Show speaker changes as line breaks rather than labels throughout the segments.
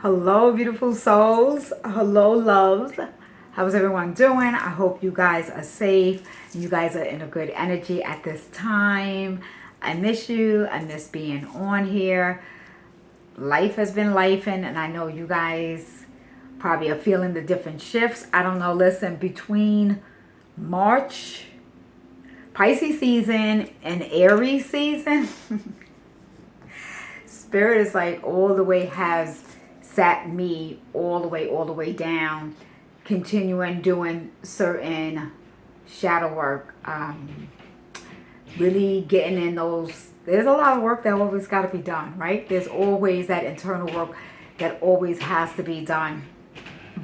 Hello, beautiful souls. Hello, loves. How's everyone doing? I hope you guys are safe and you guys are in a good energy at this time. I miss you. I miss being on here. Life has been lifing, and I know you guys probably are feeling the different shifts. I don't know. Listen, between March, Pisces season, and Aries season, Spirit is like all the way has sat me all the way down, continuing doing certain shadow work, really getting in those. There's a lot of work that always got to be done, right? There's always that internal work that always has to be done.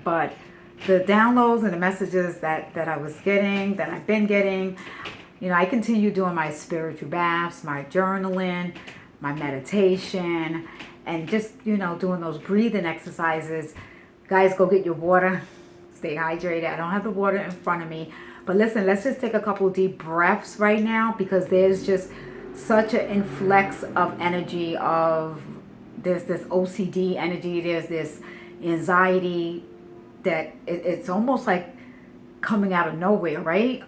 But the downloads and the messages that I was getting, that I've been getting, I continue doing my spiritual baths, my journaling, my meditation, and just, doing those breathing exercises. Guys, go get your water. Stay hydrated. I don't have the water in front of me. But listen, let's just take a couple deep breaths right now, because there's just such an influx of energy there's this OCD energy, there's this anxiety that it's almost like coming out of nowhere, right?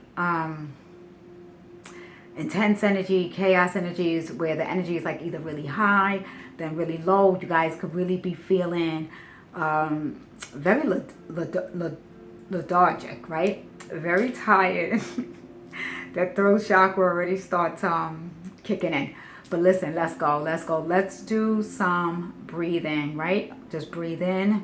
Intense energy, chaos energies, where the energy is like either really high, then really low. You guys could really be feeling very lethargic, right? Very tired. That throat chakra already starts kicking in. But listen, let's go. Let's do some breathing, right? Just breathe in.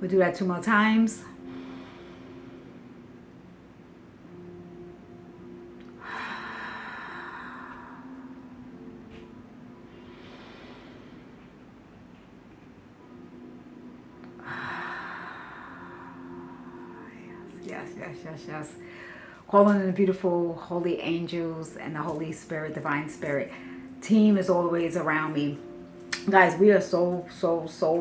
We'll do that 2 more times. Yes. Calling in the beautiful holy angels and the Holy Spirit, divine spirit. Team is always around me. Guys, we are so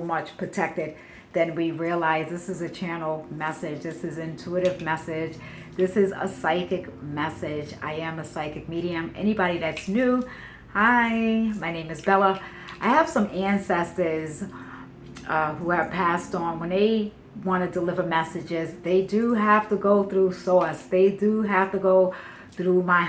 much protected than we realize. This is a channel message. This is intuitive message. This is a psychic message. I am a psychic medium. Anybody that's new, hi, my name is Bella. I have some ancestors who have passed on. When they want to deliver messages, they do have to go through source. They do have to go through my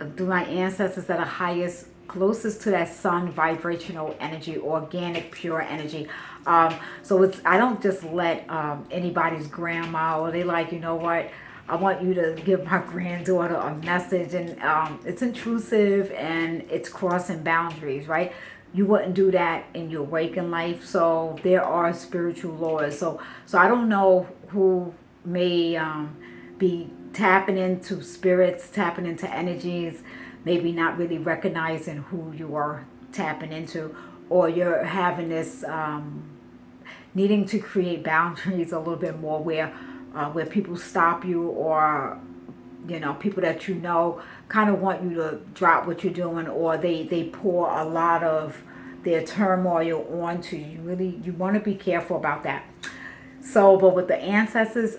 ancestors that are highest, closest to that sun vibrational energy, organic, pure energy. So I don't just let anybody's grandma, or they like, you know what, I want you to give my granddaughter a message, and it's intrusive and it's crossing boundaries, right? You wouldn't do that in your waking life. So there are spiritual laws. So I don't know who may be tapping into spirits, tapping into energies, maybe not really recognizing who you are tapping into, or you're having this needing to create boundaries a little bit more, where people stop you, or people that kind of want you to drop what you're doing, or they pour a lot of their turmoil onto you. Really, you want to be careful about that. So, but with the ancestors,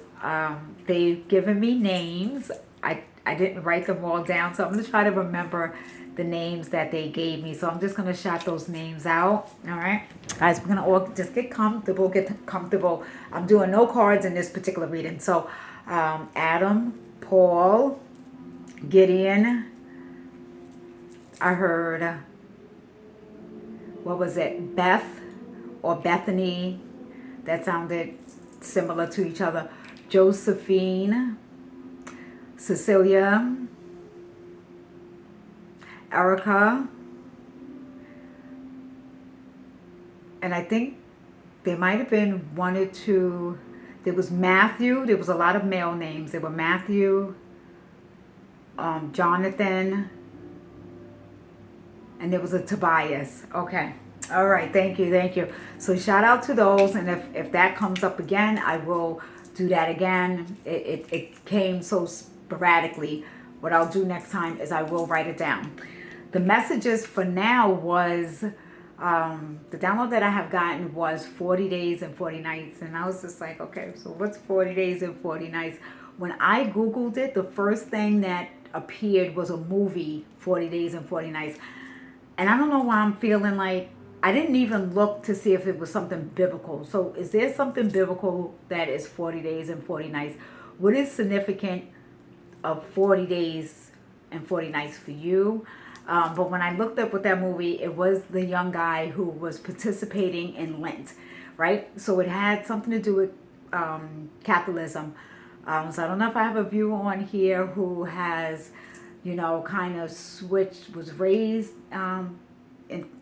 they've given me names. I didn't write them all down, so I'm going to try to remember the names that they gave me. So I'm just going to shout those names out. All right, guys, we're going to all just get comfortable. I'm doing no cards in this particular reading. So Adam, Paul, Gideon, I heard, what was it, Beth or Bethany? That sounded similar to each other. Josephine, Cecilia, Erica, and I think there might have been one or two. There was Matthew. There was a lot of male names. There were Matthew, Jonathan, and there was a Tobias. Okay. All right. Thank you. So shout out to those. And if that comes up again, I will do that again. It came so sporadically. What I'll do next time is I will write it down. The messages for now was, the download that I have gotten was 40 days and 40 nights. And I was just like, okay, so what's 40 days and 40 nights? When I Googled it, the first thing that appeared was a movie, 40 Days and 40 Nights. And I don't know why I'm feeling like I didn't even look to see if it was something biblical. So, is there something biblical that is 40 days and 40 nights? What is significant of 40 days and 40 nights for you? But when I looked up with that movie, it was the young guy who was participating in Lent, right? So it had something to do with Catholicism. So I don't know if I have a viewer on here who has, kind of switched, was raised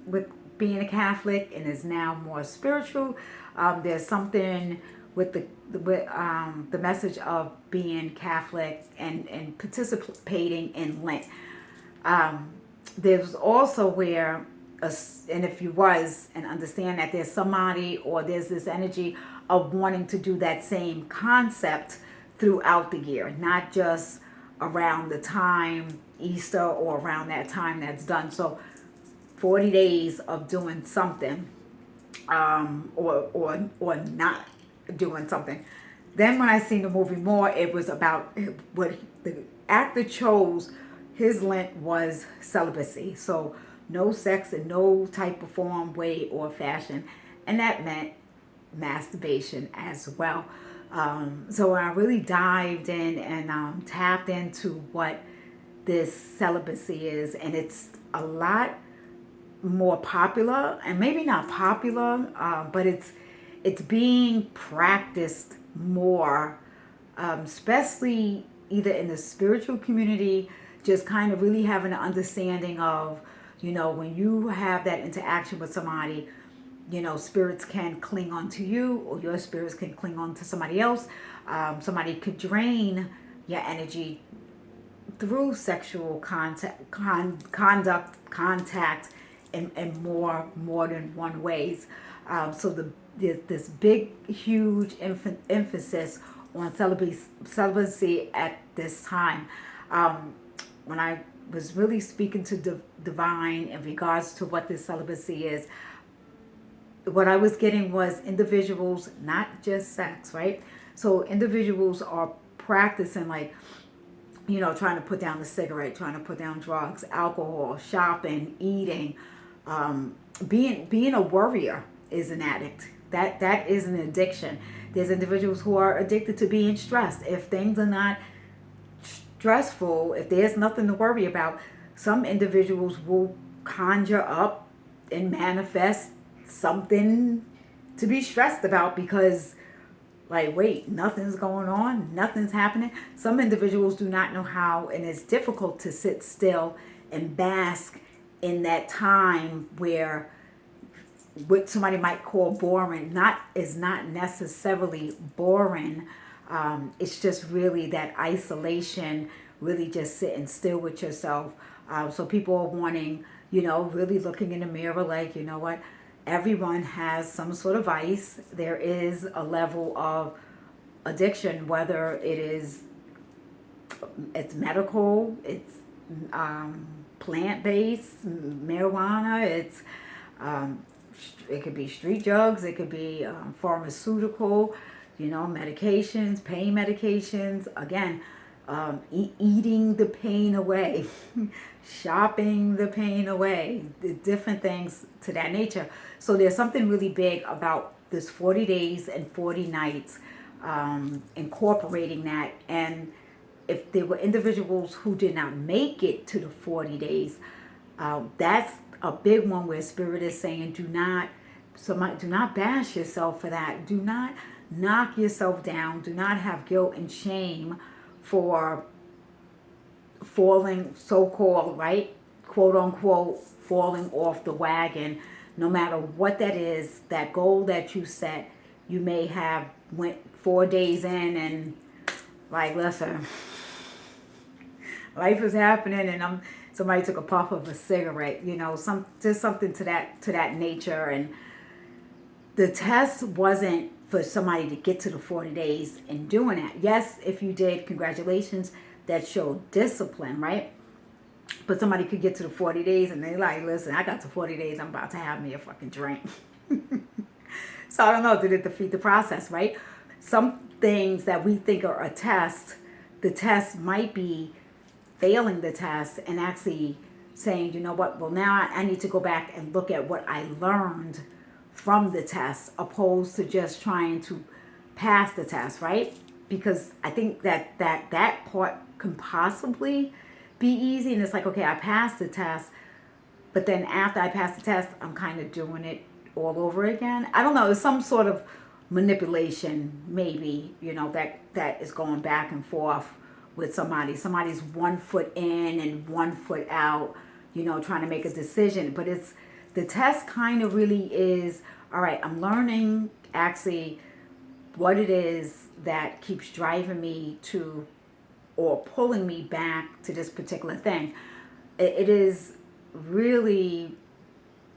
with being a Catholic and is now more spiritual. There's something with the message of being Catholic and participating in Lent. There's also where, and if you was and understand that there's somebody or there's this energy of wanting to do that same concept throughout the year, not just around the time Easter or around that time that's done. So 40 days of doing something, or not doing something. Then when I seen the movie more, it was about what the actor chose. His Lent was celibacy, so no sex in no type of form, way, or fashion, and that meant masturbation as well. So I really dived in and tapped into what this celibacy is, and it's a lot more popular, and maybe not popular, but it's being practiced more, especially either in the spiritual community, just kind of really having an understanding of, when you have that interaction with somebody, spirits can cling on to you, or your spirits can cling on to somebody else. Somebody could drain your energy through sexual contact in more than one ways. So this big, huge emphasis on celibacy at this time. When I was really speaking to divine in regards to what this celibacy is, what I was getting was individuals, not just sex, right? So individuals are practicing, like, trying to put down the cigarette, trying to put down drugs, alcohol, shopping, eating. Being a worrier is an addict. That is an addiction. There's individuals who are addicted to being stressed. If things are not stressful, if there's nothing to worry about, some individuals will conjure up and manifest something to be stressed about because, like, wait, nothing's going on, nothing's happening. Some individuals do not know how, and it's difficult to sit still and bask in that time where what somebody might call boring is not necessarily boring. It's just really that isolation, really just sitting still with yourself. So people are wanting, really looking in the mirror, like, what? Everyone has some sort of vice. There is a level of addiction, whether it's medical, it's plant-based, marijuana, it could be street drugs, it could be pharmaceutical, medications, pain medications. Again, eating the pain away, shopping the pain away, the different things to that nature. So there's something really big about this 40 days and 40 nights, incorporating that. And if there were individuals who did not make it to the 40 days, that's a big one where Spirit is saying, do not bash yourself for that. Do not knock yourself down. Do not have guilt and shame for falling, so-called, right, quote unquote, falling off the wagon. No matter what that is, that goal that you set, you may have went 4 days in and, like, listen, life is happening, and somebody took a puff of a cigarette, just something to that nature. And the test wasn't for somebody to get to the 40 days and doing that. Yes, if you did, congratulations, that showed discipline, right? But somebody could get to the 40 days and they like, listen, I got to 40 days, I'm about to have me a fucking drink. So I don't know, did it defeat the process, right? Some things that we think are a test the test might be failing the test and actually saying, you know what, well, now I need to go back and look at what I learned from the test, opposed to just trying to pass the test, right? Because I think that part can possibly be easy, and it's like, okay, I passed the test, but then after I pass the test, I'm kind of doing it all over again. I don't know. It's some sort of manipulation, maybe, that is going back and forth with somebody. Somebody's 1 foot in and 1 foot out, trying to make a decision. But the test kind of really is, all right, I'm learning actually what it is that keeps driving me to or pulling me back to this particular thing. It is really,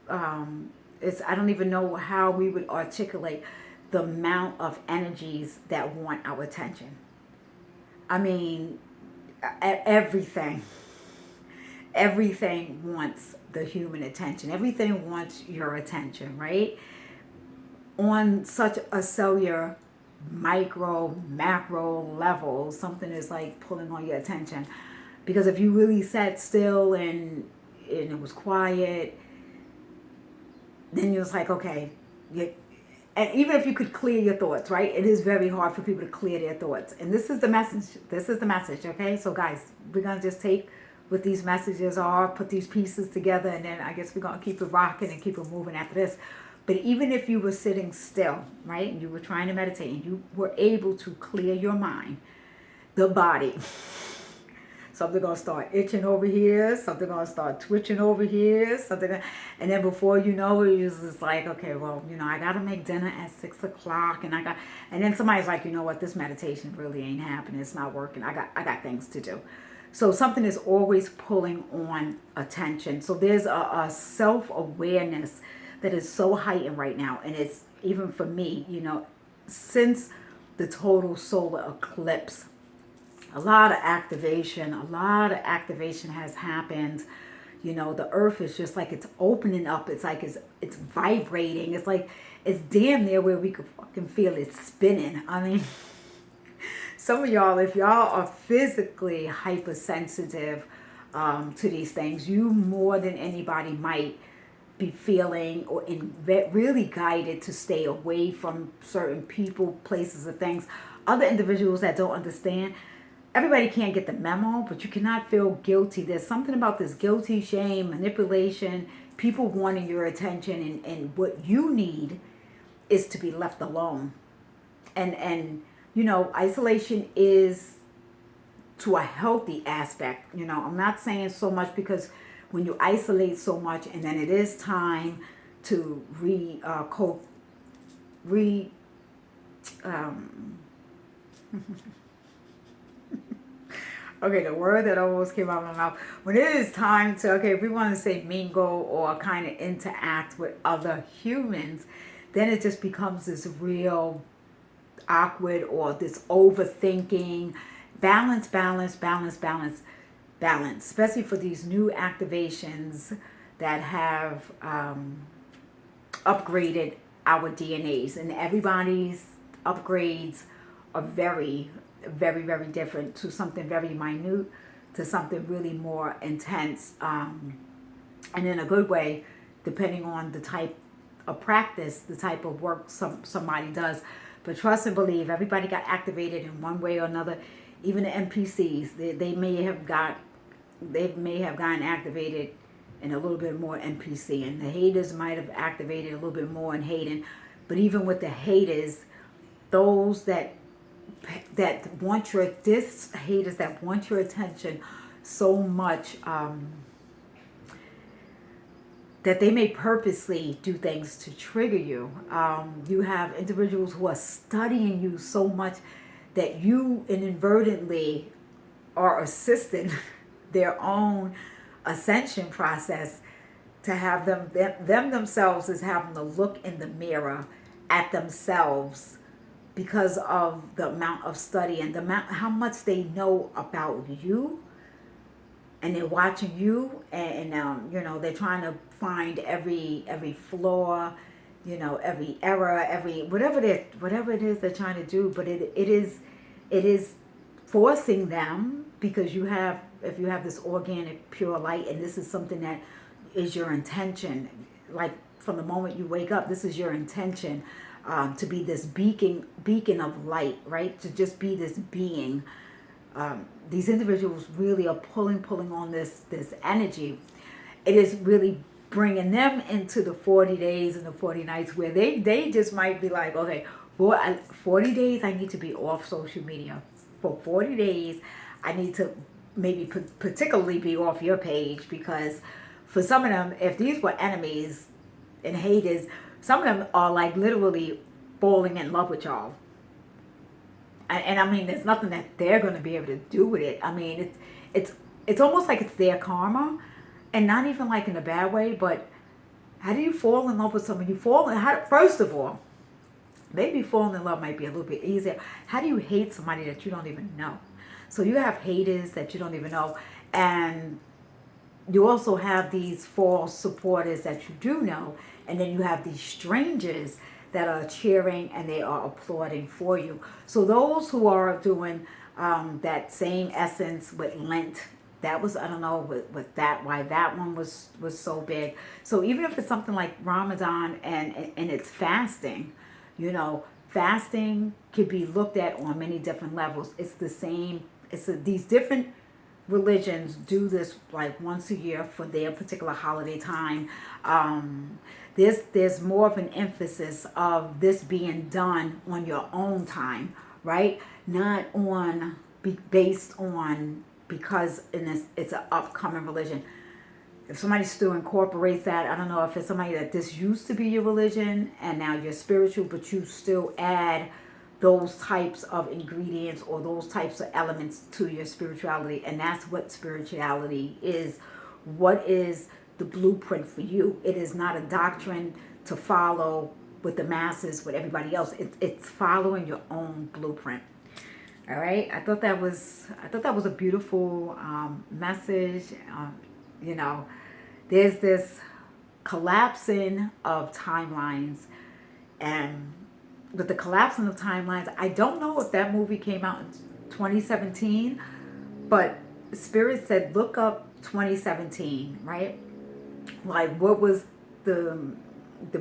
I don't even know how we would articulate the amount of energies that want our attention. I mean, everything. Everything wants the human attention. Everything wants your attention, right? On such a cellular, micro, macro level, something is like pulling on your attention. Because if you really sat still and it was quiet, then you're just like, okay, and even if you could clear your thoughts, right? It is very hard for people to clear their thoughts. And this is the message. This is the message, okay? So guys, we're going to just take what these messages are, put these pieces together, and then I guess we're going to keep it rocking and keep it moving after this. But even if you were sitting still, right, and you were trying to meditate, and you were able to clear your mind, the body, something gonna start itching over here, something gonna start twitching over here, and then before you know it, you're just like, okay, well, I gotta make dinner at 6 o'clock, and then somebody's like, you know what, this meditation really ain't happening, it's not working, I got things to do. So something is always pulling on attention. So there's a self-awareness that is so heightened right now, and it's even for me, since the total solar eclipse. A lot of activation has happened. The earth is just like it's opening up. It's like it's vibrating. It's like it's damn near where we could fucking feel it spinning. I mean, some of y'all, if y'all are physically hypersensitive to these things, you more than anybody might be feeling or really guided to stay away from certain people, places, or things. Other individuals that don't understand, everybody can't get the memo, but you cannot feel guilty. There's something about this guilty, shame, manipulation, people wanting your attention, and what you need is to be left alone. And isolation is to a healthy aspect. I'm not saying so much, because when you isolate so much and then it is time to okay, the word that almost came out of my mouth. When it is time to, okay, if we want to say mingle or kind of interact with other humans, then it just becomes this real awkward or this overthinking. Balance, especially for these new activations that have upgraded our DNAs. And everybody's upgrades are very, very, very different, to something very minute to something really more intense, and in a good way, depending on the type of practice, the type of work somebody does. But trust and believe, everybody got activated in one way or another. Even the NPCs, they may have gotten activated in a little bit more NPC, and the haters might have activated a little bit more in hating. But even with the haters, those that want haters that want your attention so much, that they may purposely do things to trigger you. You have individuals who are studying you so much that you inadvertently are assisting their own ascension process, to have them themselves is having to look in the mirror at themselves because of the amount of study and how much they know about you, and they're watching you, and they're trying to find every flaw, every error, every whatever it is they're trying to do. But it is forcing them, because you have, if you have this organic pure light, and this is something that is your intention, like from the moment you wake up, this is your intention, to be this beacon of light, right? To just be this being. These individuals really are pulling on this energy. It is really bringing them into the 40 days and the 40 nights where they just might be like, okay, for 40 days I need to be off social media. For 40 days I need to maybe particularly be off your page, because for some of them, if these were enemies and haters, some of them are like literally falling in love with y'all. And I mean, there's nothing that they're going to be able to do with it. I mean, it's it's almost like it's their karma, and not even like in a bad way. But how do you fall in love with someone? You fall in, first of all, maybe falling in love might be a little bit easier. How do you hate somebody that you don't even know? So you have haters that you don't even know, and you also have these false supporters that you do know, and then you have these strangers that are cheering and they are applauding for you. So those who are doing that same essence with Lent, that was, I don't know with that, why that one was so big. So even if it's something like Ramadan and it's fasting, fasting could be looked at on many different levels. It's the same. These different religions do this like once a year for their particular holiday time. There's more of an emphasis of this being done on your own time, right? Not on based on, because it's an upcoming religion. If somebody still incorporates that, I don't know if it's somebody that this used to be your religion and now you're spiritual, but you still add those types of ingredients or those types of elements to your spirituality. And that's what spirituality is. What is the blueprint for you? It is not a doctrine to follow with the masses, with everybody else. It's following your own blueprint. All right. I thought that was a beautiful message. There's this collapsing of timelines, and with the collapsing of timelines, I don't know if that movie came out in 2017, but Spirit said look up 2017, right? Like what was the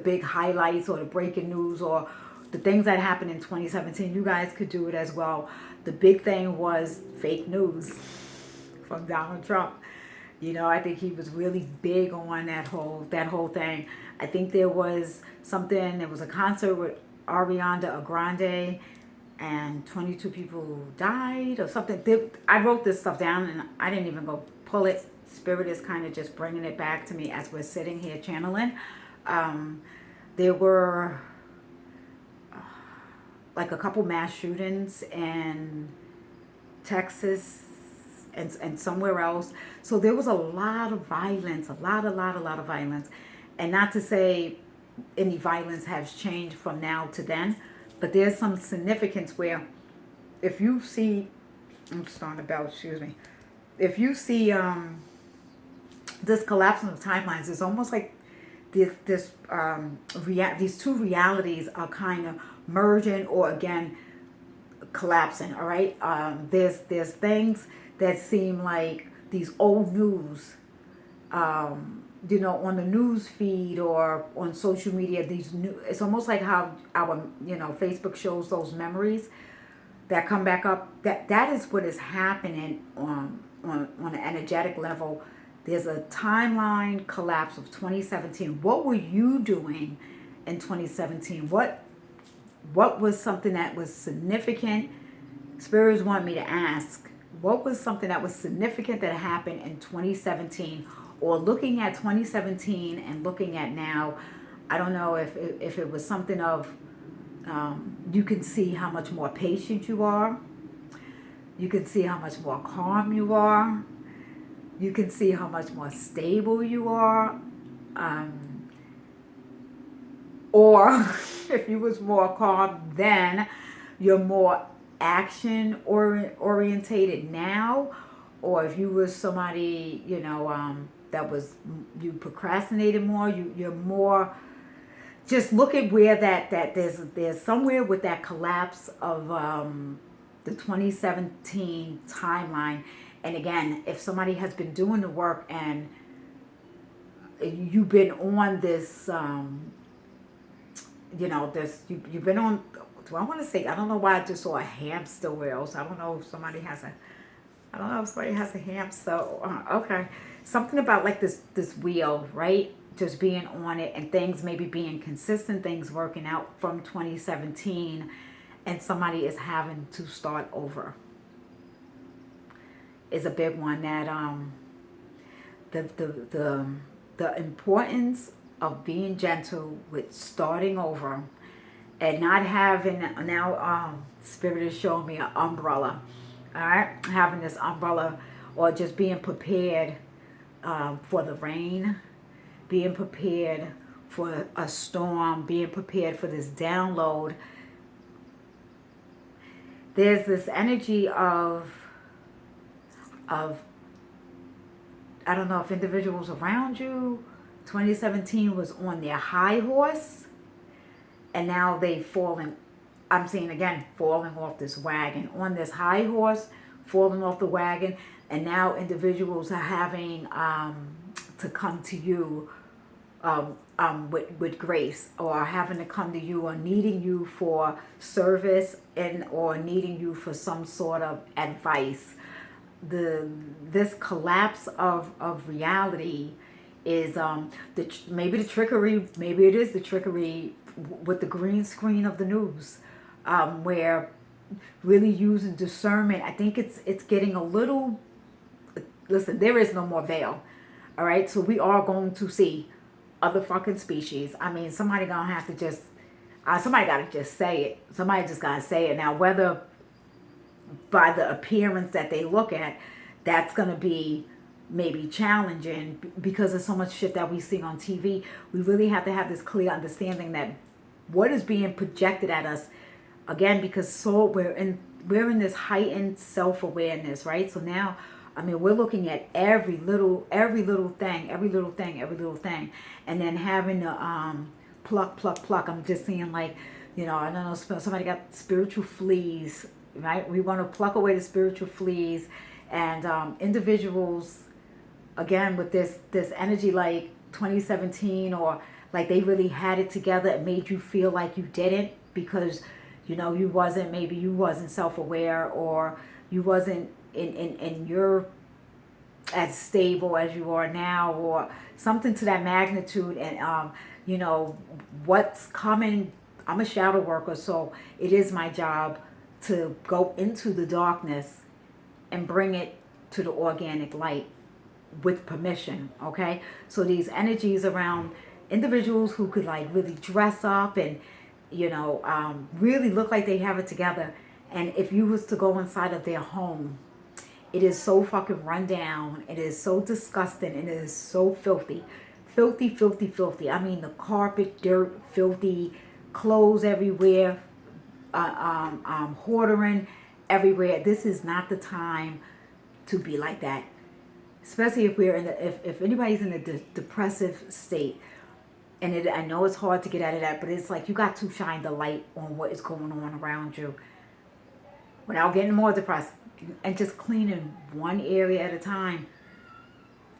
big highlights or the breaking news or the things that happened in 2017. You guys could do it as well. The big thing was fake news from Donald Trump. I think he was really big on that whole thing. I think there was a concert with Ariana Grande, and 22 people died or something. I wrote this stuff down and I didn't even go pull it. Spirit is kind of just bringing it back to me as we're sitting here channeling. There were like a couple mass shootings in Texas and somewhere else. So there was a lot of violence, a lot of violence. And not to say any violence has changed from now to then, but there's some significance where if you see, I'm starting to belch, excuse me. If you see this collapsing of timelines, it's almost like these two realities are kind of merging or again collapsing. All right, there's things that seem like these old news, on the news feed or on social media. It's almost like how our Facebook shows those memories that come back up. That is what is happening on an energetic level. There's a timeline collapse of 2017. What were you doing in 2017? What was something that was significant? Spirits want me to ask, what was something that was significant that happened in 2017? Or looking at 2017 and looking at now, I don't know if it was something of, you can see how much more patient you are. You can see how much more calm you are. You can see how much more stable you are. Or if you was more calm then, you're more action orientated now. Or if you was somebody, that was, you procrastinated more, you're more, just look at where that there's somewhere with that collapse of the 2017 timeline. And again, if somebody has been doing the work and you've been on this, you've been on, do I want to say, I don't know why I just saw a hamster wheel. So I don't know if somebody has a, I don't know if somebody has a hamster. Okay. Something about like this wheel, right? Just being on it and things maybe being consistent, things working out from 2017, and somebody is having to start over is a big one. That the importance of being gentle with starting over and not having now spirit is showing me an umbrella, all right, having this umbrella, or just being prepared for the rain, being prepared for a storm, being prepared for this download. There's this energy of I don't know if individuals around you, 2017 was on their high horse, and now they've fallen. I'm saying again, falling off this wagon, on this high horse, falling off the wagon, and now individuals are having to come to you with grace, or having to come to you, or needing you for service, and or needing you for some sort of advice. This collapse of reality is maybe the trickery, maybe it is the trickery with the green screen of the news, where really using discernment. I think it's getting a little. Listen, there is no more veil. All right, so we are going to see other fucking species. I mean, somebody gonna have to just. Somebody gotta just say it. Somebody just gotta say it. Now, whether by the appearance that they look at, that's going to be maybe challenging because of so much shit that we see on TV. We really have to have this clear understanding that what is being projected at us, again, because so we're in this heightened self-awareness, right? So now, I mean, we're looking at every little thing, and then having to pluck. I'm just seeing, like, I don't know, somebody got spiritual fleas, right? We want to pluck away the spiritual fleas, and individuals, again, with this energy, like 2017, or like they really had it together. It made you feel like you didn't, because you wasn't self-aware, or you wasn't in your as stable as you are now, or something to that magnitude. And what's coming. I'm a shadow worker, so it is my job to go into the darkness and bring it to the organic light with permission, okay? So these energies around individuals who could like really dress up and, really look like they have it together. And if you was to go inside of their home, it is so fucking run down. It is so disgusting. It is so filthy. Filthy. I mean, the carpet, dirt, filthy, clothes everywhere, hoarding everywhere. This is not the time to be like that, especially if we're if anybody's in a depressive state. And I know it's hard to get out of that, but it's like you got to shine the light on what is going on around you without getting more depressed, and just cleaning one area at a time,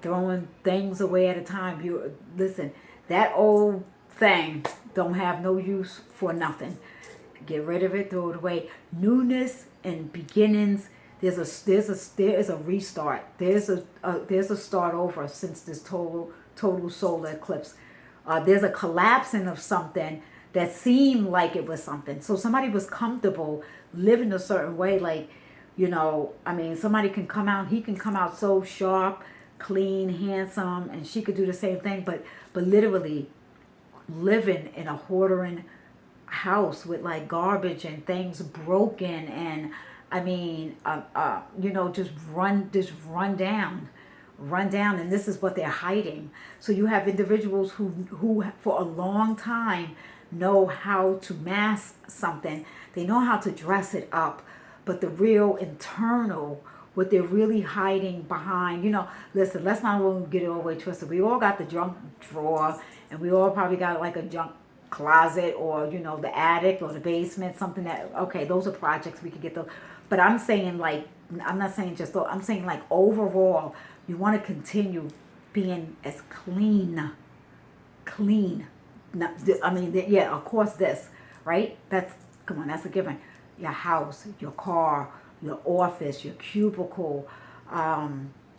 throwing things away at a time. You listen, that old thing don't have no use for nothing. Get rid of it, throw it away. Newness and beginnings. There is a restart. There's a start over since this total solar eclipse. There's a collapsing of something that seemed like it was something. So somebody was comfortable living a certain way, like, I mean, somebody can come out. He can come out so sharp, clean, handsome, and she could do the same thing. But literally living in a hoarding house with like garbage and things broken, and I mean just run down, and this is what they're hiding. So you have individuals who for a long time know how to mask something. They know how to dress it up, but the real internal, what they're really hiding behind, listen, let's not get it all the way twisted. We all got the junk drawer, and we all probably got like a junk closet, or the attic or the basement, something that, okay, those are projects, we could get those. But I'm saying like, I'm not saying just though, I'm saying like overall, you want to continue being as clean. Not, I mean, yeah, of course this, right? That's, come on, that's a given. Your house, your car, your office, your cubicle,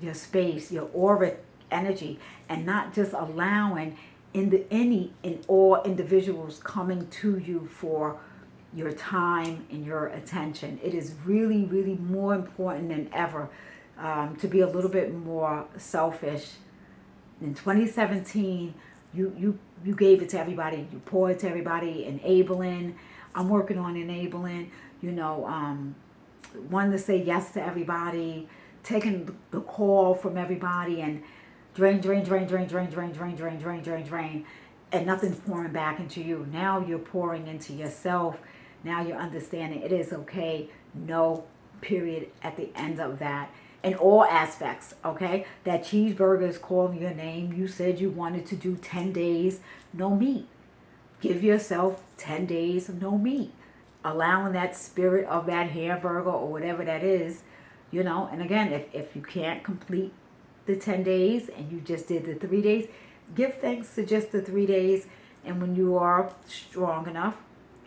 your space, your orbit energy, and not just allowing in all individuals coming to you for your time and your attention. It is really, really more important than ever to be a little bit more selfish. In 2017, you gave it to everybody. You poured it to everybody, enabling. I'm working on enabling. You know, wanting to say yes to everybody, taking the call from everybody, and drain, and nothing's pouring back into you. Now you're pouring into yourself. Now you're understanding it is okay. No period at the end of that. In all aspects, okay? That cheeseburger is calling your name. You said you wanted to do 10 days, no meat. Give yourself 10 days of no meat. Allowing that spirit of that hamburger or whatever that is, you know. And again, if you can't complete the 10 days and you just did the 3 days, give thanks to just the 3 days. And when you are strong enough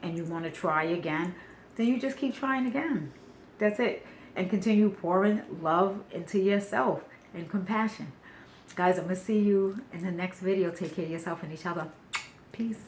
and you want to try again, then you just keep trying again. That's it. And continue pouring love into yourself and compassion. Guys, I'm going to see you in the next video. Take care of yourself and each other. Peace.